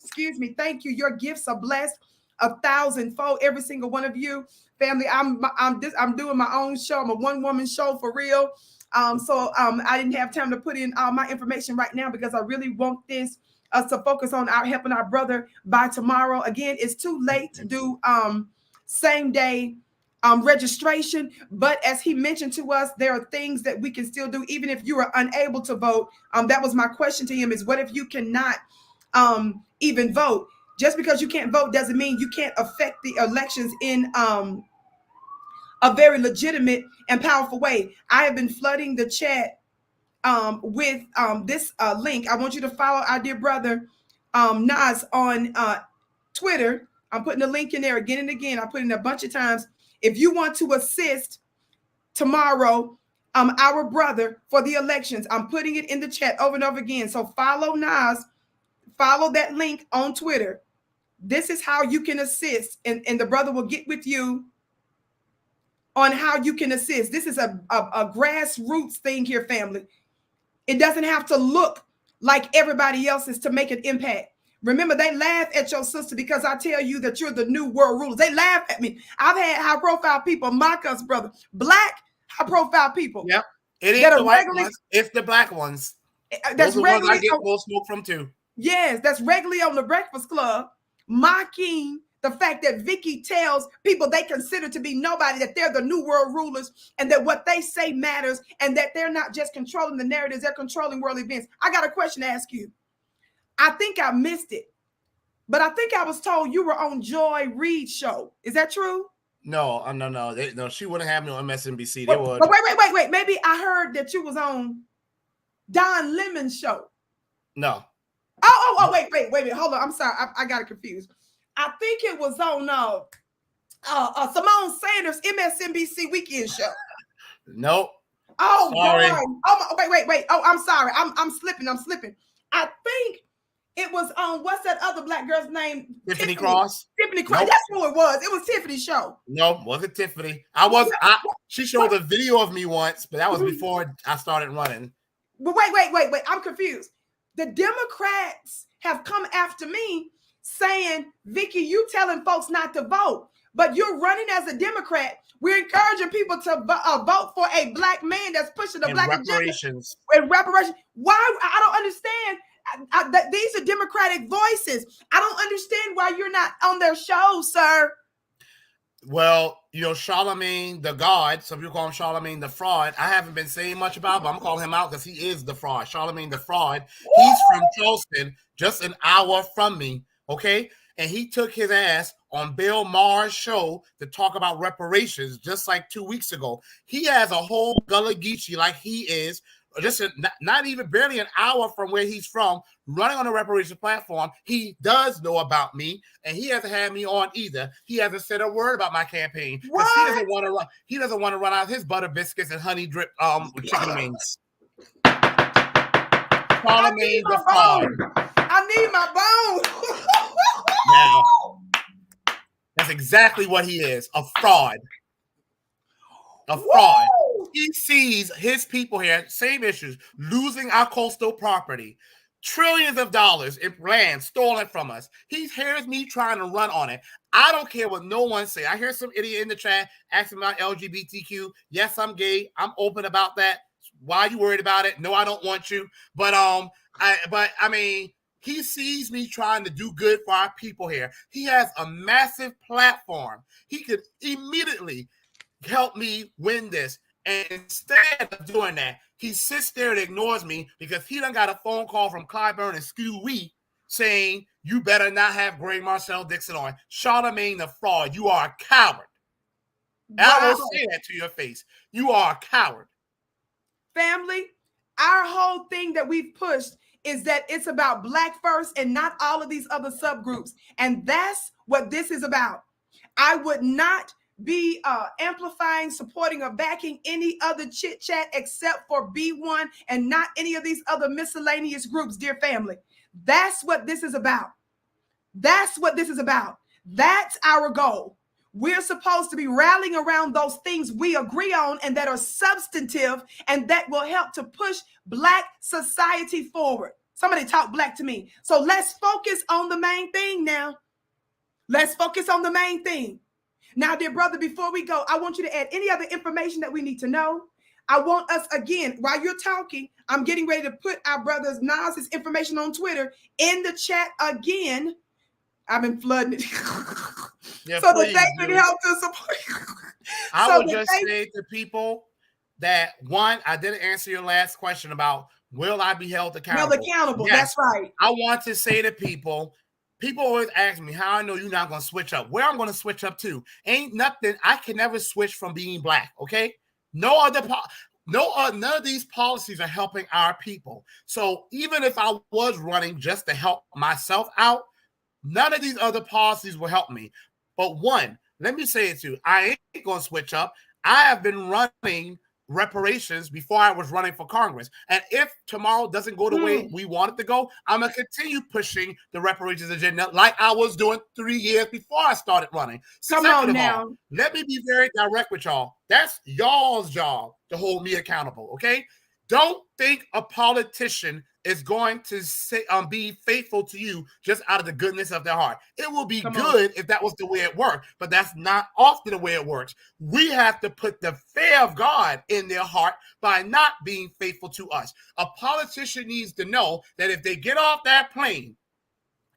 Excuse me. Thank you. Your gifts are blessed 1,000-fold. Every single one of you, family. I'm doing my own show. I'm a one-woman show for real. So I didn't have time to put in all my information right now because I really want this us to focus on helping our brother by tomorrow. Again, it's too late to do same day registration, but as he mentioned to us, there are things that we can still do even if you are unable to vote. That was my question to him, is what if you cannot even vote? Just because you can't vote doesn't mean you can't affect the elections in a very legitimate and powerful way. I have been flooding the chat with this link. I want you to follow our dear brother Nas on Twitter. I'm putting the link in there again and again. I put it in a bunch of times. If you want to assist tomorrow, our brother for the elections, I'm putting it in the chat over and over again. So follow Nas, follow that link on Twitter. This is how you can assist, and the brother will get with you on how you can assist. This is a grassroots thing here, family. It doesn't have to look like everybody else's to make an impact. Remember, they laugh at your sister because I tell you that you're the new world rulers. They laugh at me. I've had high-profile people mock us, brother. Black high-profile people. Yep. It ain't the white ones. It's the black ones. Those are the ones I get most smoke from too. Yes, that's regularly on the Breakfast Club, mocking the fact that Vicki tells people they consider to be nobody, that they're the new world rulers, and that what they say matters, and that they're not just controlling the narratives, they're controlling world events. I got a question to ask you. I think I missed it, but I think I was told you were on Joy Reid's show. Is that true? No, no. She wouldn't have me on MSNBC. But wait. Maybe I heard that you was on Don Lemon's show. No. Oh, wait. Hold on. I'm sorry. I got it confused. I think it was on Simone Sanders' MSNBC weekend show. Nope. Oh, sorry. Wait. Oh, I'm sorry. I'm slipping. I think it was on, what's that other black girl's name? Tiffany Cross. Tiffany Cross. Nope. That's who it was. It was Tiffany's show. No, wasn't Tiffany. She showed a video of me once, but that was before I started running. But wait. I'm confused. The Democrats have come after me saying, Vicki, you telling folks not to vote, but you're running as a Democrat. We're encouraging people to vote for a black man that's pushing the black reparations. And reparations. Why? I don't understand. These are Democratic voices. I don't understand why you're not on their show, sir. Well, Charlemagne the God, some people call him Charlemagne the Fraud. I haven't been saying much about him, but I'm calling him out because he is the fraud. Charlemagne the Fraud. He's from Charleston, just an hour from me, okay? And he took his ass on Bill Maher's show to talk about reparations just like 2 weeks ago. He has a whole Gullah Geechee like he is, just not even barely an hour from where he's from, running on a reparations platform. He does know about me, and he hasn't had me on either. He hasn't said a word about my campaign because he doesn't want to run. He doesn't want to run out his butter biscuits and honey drip chicken wings. Charlemagne the Fraud. I need my bone. Now, that's exactly what he is, a fraud. A fraud. Whoa. He sees his people here, same issues, losing our coastal property, trillions of dollars in land stolen from us. He hears me trying to run on it. I don't care what no one say. I hear some idiot in the chat asking about LGBTQ. Yes, I'm gay. I'm open about that. Why are you worried about it? No, I don't want you. But I mean, he sees me trying to do good for our people here. He has a massive platform. He could immediately help me win this. And instead of doing that, he sits there and ignores me because he done got a phone call from Clyburn and Skew saying, you better not have Greg Marcel Dixon on. Charlamagne the fraud, you are a coward. Wow. I will say that to your face. You are a coward. Family, our whole thing that we've pushed is that it's about Black first and not all of these other subgroups. And that's what this is about. I would not be amplifying, supporting, or backing any other chit chat except for B1 and not any of these other miscellaneous groups, dear family. That's what this is about. That's what this is about. That's our goal. We're supposed to be rallying around those things we agree on and that are substantive and that will help to push Black society forward. Somebody talk Black to me. So let's focus on the main thing now. Let's focus on the main thing. Now, dear brother, before we go, I want you to add any other information that we need to know. I want us, again, while you're talking, I'm getting ready to put our brother's Nas's information on Twitter in the chat again. I've been flooding it. Yeah, so that they can help to support. I would just say to people that, one, I didn't answer your last question about will I be held accountable? Held accountable, yes. That's right. I want to say to people always ask me how I know you're not going to switch up. Where I'm going to switch up to ain't nothing. I can never switch from being Black, okay? None of these policies are helping our people. So even if I was running just to help myself out, none of these other policies will help me. But one, let me say it to you, I ain't going to switch up. I have been running reparations before I was running for Congress. And if tomorrow doesn't go the way we want it to go, I'm going to continue pushing the reparations agenda like I was doing 3 years before I started running. Come on now. Let me be very direct with y'all. That's y'all's job to hold me accountable, okay? Don't think a politician is going to say, be faithful to you just out of the goodness of their heart. It will be good if that was the way it worked, but that's not often the way it works. We have to put the fear of God in their heart by not being faithful to us. A politician needs to know that if they get off that plane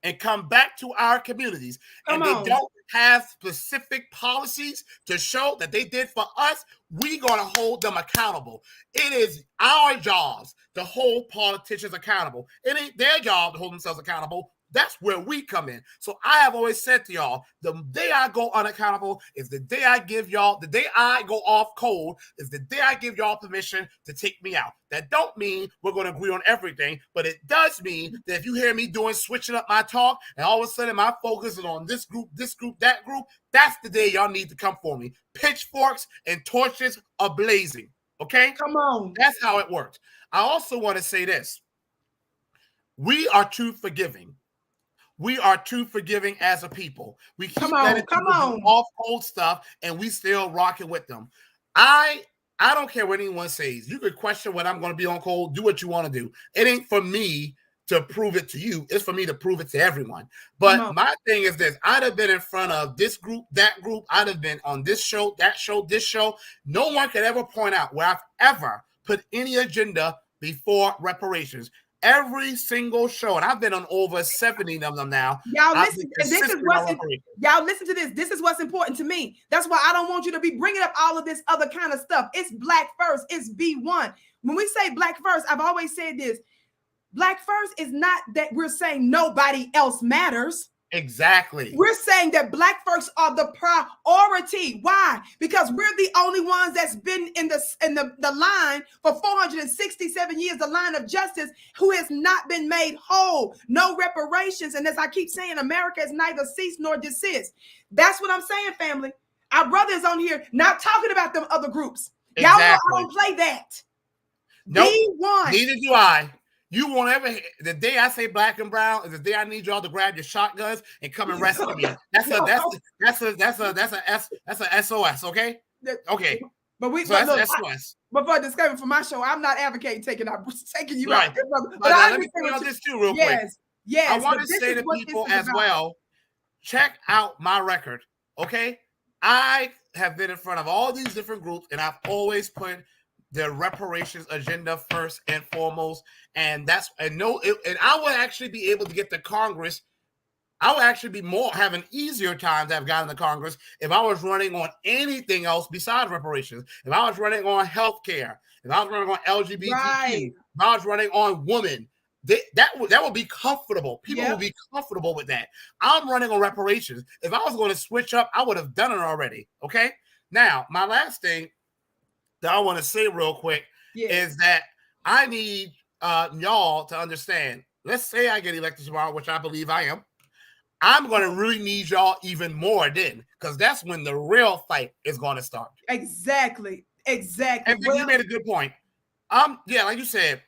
and come back to our communities they don't have specific policies to show that they did for us, we're going to hold them accountable. It is our jobs to hold politicians accountable. It ain't their job to hold themselves accountable. That's where we come in. So I have always said to y'all, the day I go unaccountable is the day I give y'all, the day I go off cold is the day I give y'all permission to take me out. That don't mean we're going to agree on everything, but it does mean that if you hear me switching up my talk and all of a sudden my focus is on this group, that group, that's the day y'all need to come for me. Pitchforks and torches are blazing. Okay? Come on. That's how it works. I also want to say this. We are too forgiving. We are too forgiving as a people. We keep letting people do off cold stuff, and we still rocking with them. I don't care what anyone says. You could question what I'm going to be on cold. Do what you want to do. It ain't for me to prove it to you. It's for me to prove it to everyone. But my thing is this. I'd have been in front of this group, that group. I'd have been on this show, that show, this show. No one could ever point out where I've ever put any agenda before reparations. Every single show, and I've been on over 70 of them now. Y'all listen, y'all listen to this. This is what's important to me. That's why I don't want you to be bringing up all of this other kind of stuff. It's Black first. It's B1. When we say Black first, I've always said this. Black first is not that we're saying nobody else matters. Exactly. We're saying that Black folks are the priority. Why? Because we're the only ones that's been in the line for 467 years, the line of justice, who has not been made whole. No reparations. And as I keep saying, America is neither cease nor desist. That's what I'm saying, family. Our brothers on here not talking about them other groups. Y'all know I don't play that. Nope. B1. Neither do I. You won't ever. The day I say Black and brown is the day I need y'all to grab your shotguns and come and rescue me. That's a SOS. Okay. Okay. But that's nice. But for a disclaimer for my show, I'm not advocating taking you Right. out. But I let me point out this too, real quick. Yes. I want to say to people as well, check out my record. Okay, I have been in front of all these different groups, and I've always put the reparations agenda first and foremost. And I would actually be able to get to Congress. I would actually be have an easier time to have gotten to Congress if I was running on anything else besides reparations. If I was running on healthcare, if I was running on LGBTQ, if I was running on women, that would be comfortable. People would be comfortable with that. I'm running on reparations. If I was going to switch up, I would have done it already. Okay. Now, my last thing that I want to say real quick is that I need y'all to understand. Let's say I get elected tomorrow, which I believe I am. I'm going to really need y'all even more then, because that's when the real fight is going to start. Exactly. And you made a good point. Like you said,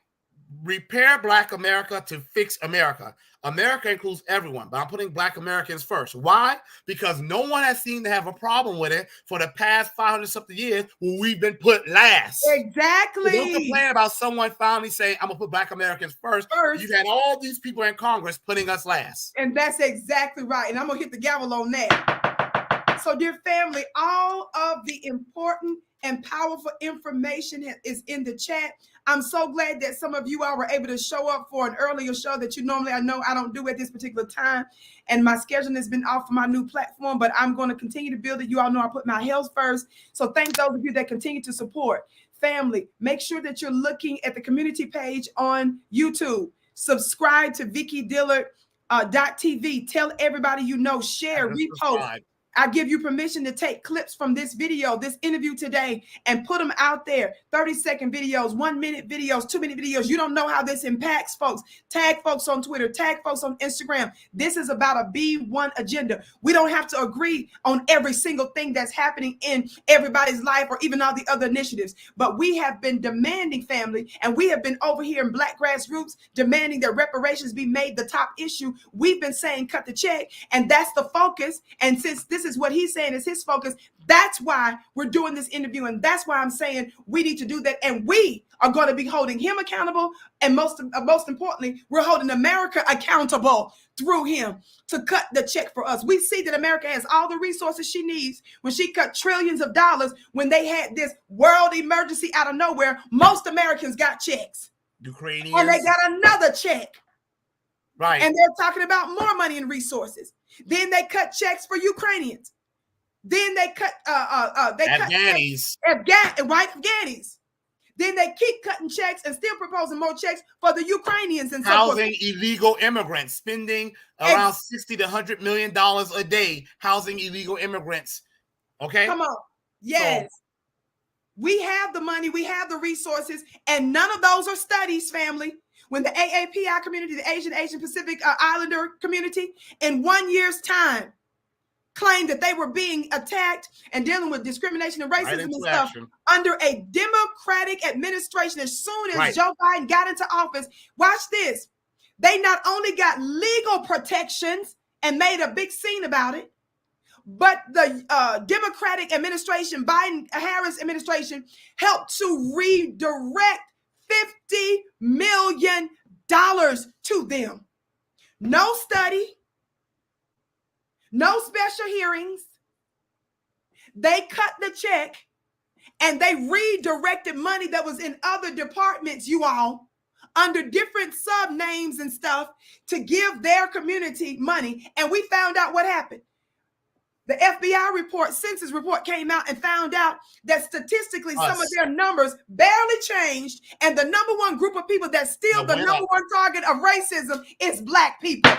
repair Black America to fix America. America includes everyone, but I'm putting Black Americans first. Why? Because no one has seemed to have a problem with it for the past 500-something years when we've been put last. Exactly. So don't complain about someone finally saying, I'm going to put Black Americans first. You've had all these people in Congress putting us last. And that's exactly right. And I'm going to hit the gavel on that. So, dear family, all of the important and powerful information is in the chat. I'm so glad that some of you all were able to show up for an earlier show that I know I don't do at this particular time. And my schedule has been off for my new platform, but I'm going to continue to build it. You all know I put my health first. So thank those of you that continue to support. Family, make sure that you're looking at the community page on YouTube. Subscribe to Vicki Dillard .tv. Tell everybody you know, share, repost. I give you permission to take clips from this video, this interview today, and put them out there. 30-second videos, 1-minute videos, 2-minute videos. You don't know how this impacts folks. Tag folks on Twitter, tag folks on Instagram. This is about a B1 agenda. We don't have to agree on every single thing that's happening in everybody's life or even all the other initiatives. But we have been demanding, family, and we have been over here in Black Grassroots demanding that reparations be made the top issue. We've been saying cut the check, and that's the focus. And since this is what he's saying is his focus, that's why we're doing this interview, and that's why I'm saying we need to do that, and we are going to be holding him accountable, and most importantly, we're holding America accountable through him to cut the check for us. We see that America has all the resources she needs. When she cut trillions of dollars, when they had this world emergency out of nowhere, most Americans got checks. Ukrainians. And they got another check. Right. And they're talking about more money and resources. Then they cut checks for Ukrainians. Then they cut Afghanis. Afghanis. Then they keep cutting checks and still proposing more checks for the Ukrainians and housing illegal immigrants, spending around $60 to $100 million a day housing illegal immigrants. Okay, come on, yes. So, we have the money, we have the resources, and none of those are studies, family. When the AAPI community, the Asian Pacific Islander community, in 1 year's time, claimed that they were being attacked and dealing with discrimination and racism and stuff under a Democratic administration. As soon as Joe Biden got into office, watch this. They not only got legal protections and made a big scene about it, but the Democratic administration, Biden-Harris administration, helped to redirect $50 million to them. No study, no special hearings. They cut the check and they redirected money that was in other departments, you all, under different sub names and stuff to give their community money. And we found out what happened. The FBI report, census report came out and found out that statistically some of their numbers barely changed. And the number one group of people that's still the number one target of racism is Black people.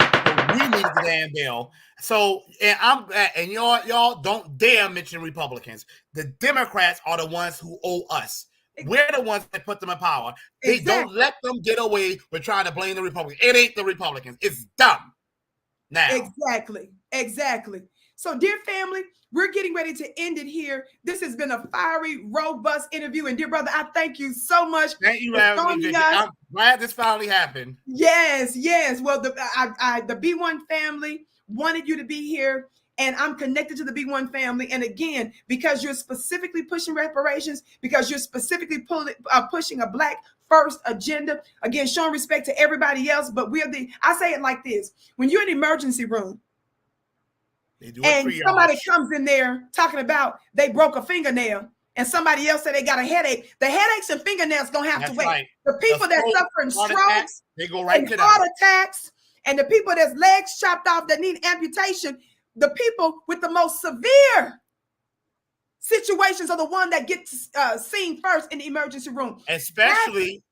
We need the damn bill. So, and y'all don't dare mention Republicans. The Democrats are the ones who owe us. We're the ones that put them in power. They don't let them get away with trying to blame the Republicans. It ain't the Republicans. It's dumb. Now. Exactly. So, dear family, we're getting ready to end it here. This has been a fiery, robust interview. And dear brother, I thank you so much. Thank you, I'm glad this finally happened. Yes. Well, the B1 family wanted you to be here. and I'm connected to the B1 family. And again, because you're specifically pushing reparations, because you're specifically pushing a Black first agenda, again, showing respect to everybody else, but I say it like this: when you're in an emergency room and somebody comes in there talking about they broke a fingernail, and somebody else said they got a headache, the headaches and fingernails gonna have to wait. Right. The people that suffering strokes, they go right to heart attacks, and the people that's legs chopped off that need amputation, the people with the most severe situations are the one that get seen first in the emergency room. Especially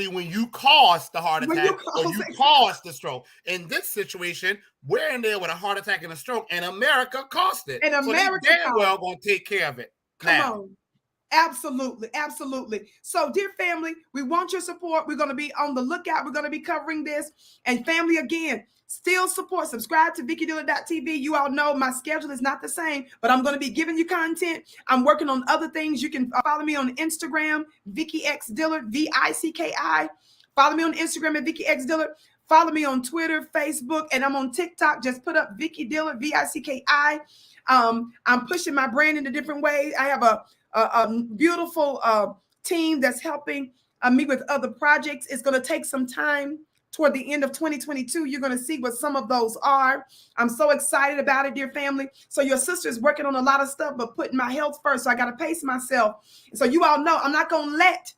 when you cause the heart attack or you cause the stroke. In this situation, we're in there with a heart attack and a stroke, and America caused it. And America damn well going to take care of it. Come on. Absolutely. Absolutely. So, dear family, we want your support. We're going to be on the lookout. We're going to be covering this. And family, again, still support. Subscribe to VickiDillard.tv. You all know my schedule is not the same, but I'm going to be giving you content. I'm working on other things. You can follow me on Instagram, Vicki X Dillard, VICKI. Follow me on Instagram at Vicki X Dillard. Follow me on Twitter, Facebook, and I'm on TikTok. Just put up Vicki Dillard, VICKI. I'm pushing my brand in a different way. I have a beautiful team that's helping me with other projects. It's going to take some time. Toward the end of 2022, you're going to see what some of those are. I'm so excited about it, dear family. So your sister is working on a lot of stuff, but putting my health first. So I got to pace myself. So you all know I'm not going to let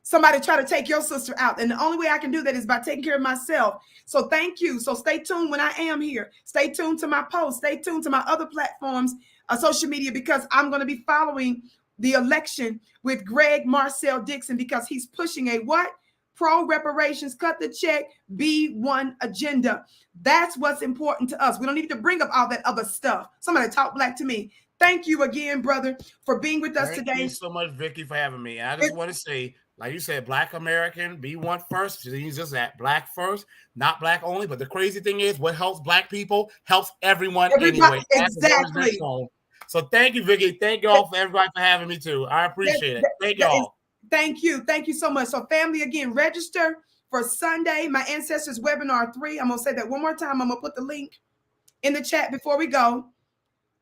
somebody try to take your sister out. And the only way I can do that is by taking care of myself. So thank you. So stay tuned when I am here. Stay tuned to my posts. Stay tuned to my other platforms, social media, because I'm going to be following the election with Marcel Dixon, because he's pushing a what? Pro reparations, cut the check, B1 agenda. That's what's important to us. We don't need to bring up all that other stuff. Somebody talk Black to me. Thank you again, brother, for being with us today. Thank you so much, Vicki, for having me. I just want to say, like you said, Black American, B1 first. He's just that Black first, not Black only. But the crazy thing is, what helps Black people helps everyone anyway. Exactly. So thank you, Vicki. Thank you all for everybody for having me too. I appreciate it. Thank you all. Thank you. Thank you so much. So family, again, register for Sunday, my Ancestors Webinar 3. I'm going to say that one more time. I'm going to put the link in the chat before we go.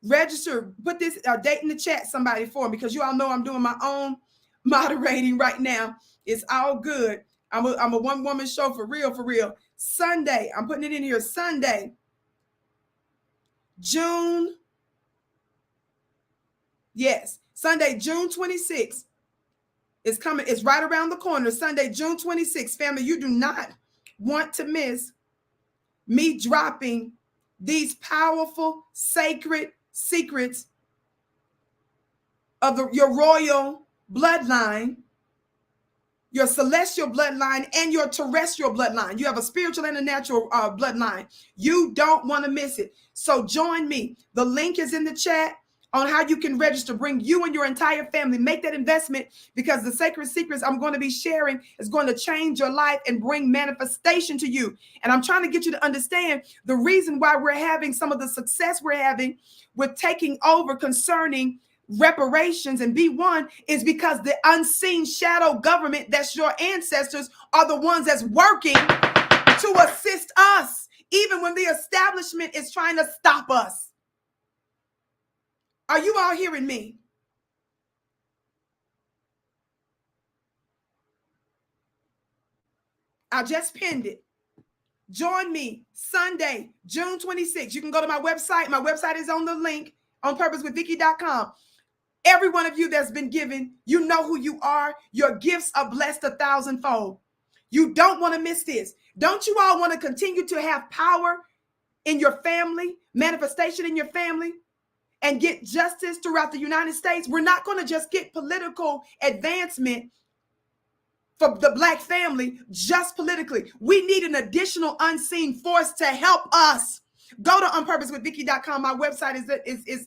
Register. Put this date in the chat, somebody, for me, because you all know I'm doing my own moderating right now. It's all good. I'm a one-woman show for real, for real. Sunday. I'm putting it in here. Sunday, June 26th. It's coming. It's right around the corner. Sunday, June 26th. Family, you do not want to miss me dropping these powerful, sacred secrets of your royal bloodline, your celestial bloodline, and your terrestrial bloodline. You have a spiritual and a natural bloodline. You don't want to miss it. So join me. The link is in the chat on how you can register. Bring you and your entire family. Make that investment, because the sacred secrets I'm going to be sharing is going to change your life and bring manifestation to you. And I'm trying to get you to understand the reason why we're having some of the success we're having with taking over concerning reparations and B1 is because the unseen shadow government, that's your ancestors, are the ones that's working to assist us, even when the establishment is trying to stop us. Are you all hearing me? I just pinned it. Join me Sunday, June 26th. You can go to my website. My website is on the link, onpurposewithvicki.com. Every one of you that's been given, you know who you are. Your gifts are blessed 1,000-fold. You don't want to miss this. Don't you all want to continue to have power in your family, manifestation in your family, and get justice throughout the United States? We're not going to just get political advancement for the Black family just politically. We need an additional unseen force to help us. Go to onpurposewithvicki.com. My website is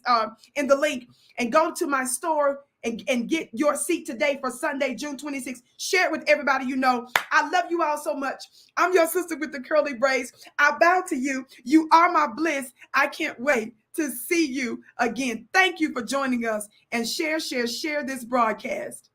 in the link, and go to my store and get your seat today for Sunday, June 26th. Share it with everybody you know. I love you all so much. I'm your sister with the curly braids. I bow to you. You are my bliss. I can't wait to see you again. Thank you for joining us, and share this broadcast.